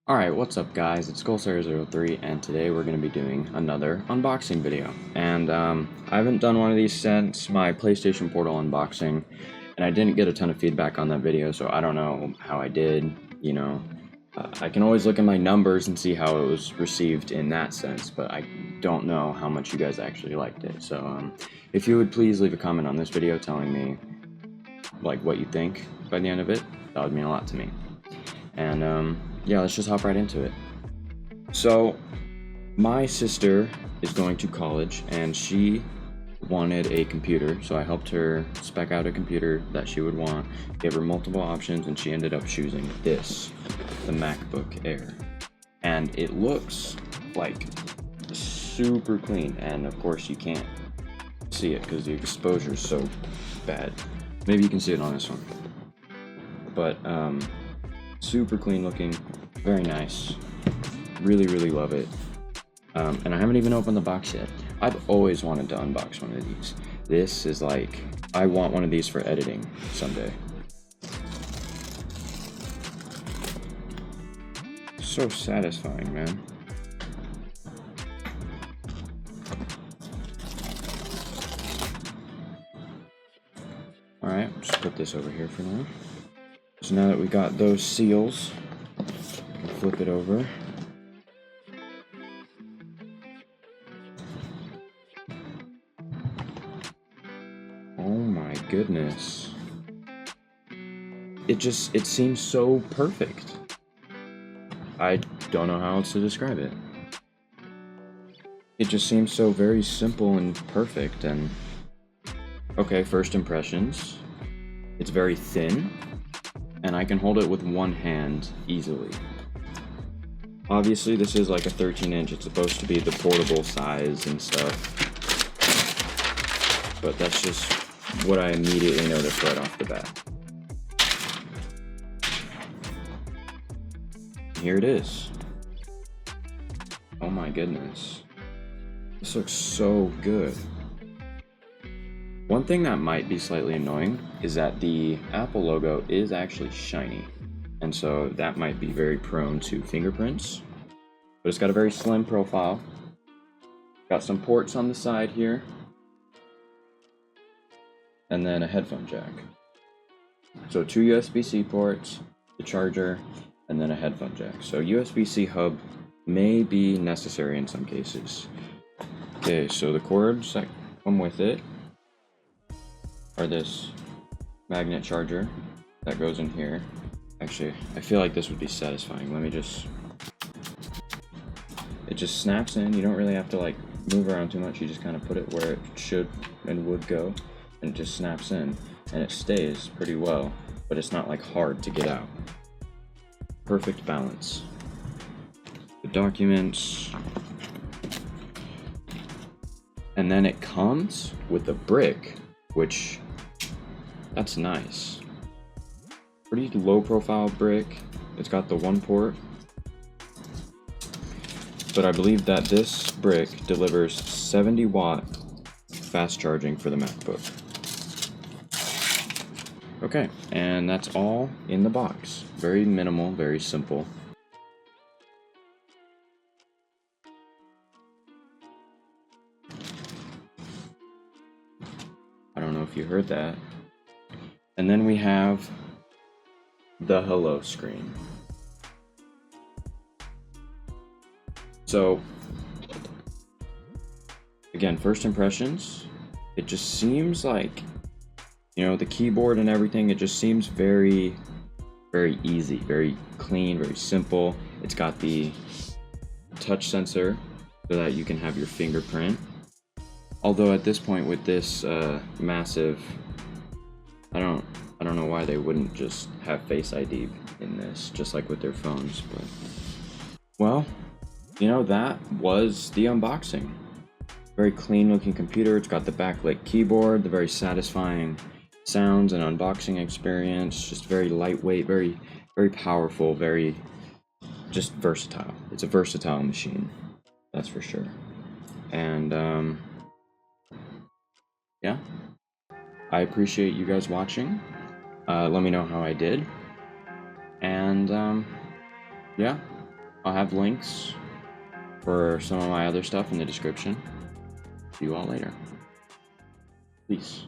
Alright, what's up guys? It's Skullslayer03 and today we're going to be doing another unboxing video. And I haven't done one of these since my PlayStation Portal unboxing, and I didn't get a ton of feedback on that video, so I don't know how I did, I can always look at my numbers and see how it was received in that sense, but I don't know how much you guys actually liked it. So if you would please leave a comment on this video telling me like what you think by the end of it, that would mean a lot to me. And yeah, let's just hop right into it. So my sister is going to college and she wanted a computer, so I helped her spec out a computer that she would want, gave her multiple options, and she ended up choosing this, the MacBook Air. And it looks like super clean, and of course you can't see it because the exposure is so bad. Maybe you can see it on this one, but super clean looking, very nice, really love it. And I haven't even opened the box yet. I've always wanted to unbox one of these. This is like, I want one of these for editing someday. So satisfying, man. Alright, just put this over here for now. So now that we got those seals, we can flip it over. Oh my goodness. It seems so perfect. I don't know how else to describe it. It just seems so very simple and perfect. And okay, first impressions. It's very thin, and I can hold it with one hand easily. Obviously, this is like a 13-inch. It's supposed to be the portable size and stuff, but that's just what I immediately noticed right off the bat. Here it is. Oh my goodness. This looks so good. One thing that might be slightly annoying is that the Apple logo is actually shiny, and so that might be very prone to fingerprints. But it's got a very slim profile. Got some ports on the side here, and then a headphone jack. So 2 USB-C ports, the charger, and then a headphone jack. So USB-C hub may be necessary in some cases. Okay, so the cords that come with it are this magnet charger that goes in here. Actually, I feel like this would be satisfying. It just snaps in. You don't really have to like move around too much. You just kind of put it where it should and would go, and it just snaps in, and it stays pretty well, but it's not like hard to get out. Perfect balance. The documents. And then it comes with a brick, which, that's nice. Pretty low profile brick. It's got the one port, but I believe that this brick delivers 70-watt fast charging for the MacBook. Okay, and that's all in the box. Very minimal, very simple. I don't know if you heard that. And then we have the hello screen. So, again, first impressions, it just seems like, the keyboard and everything, it just seems very easy, very clean, very simple. It's got the touch sensor so that you can have your fingerprint. Although at this point with this massive, I don't know why they wouldn't just have Face ID in this, just like with their phones. But well, that was the unboxing. Very clean looking computer. It's got the backlit keyboard, the very satisfying sounds and unboxing experience. Just very lightweight, very powerful, very just versatile. It's a versatile machine, that's for sure. And yeah, I appreciate you guys watching. Let me know how I did. And yeah, I'll have links for some of my other stuff in the description. See you all later. Peace.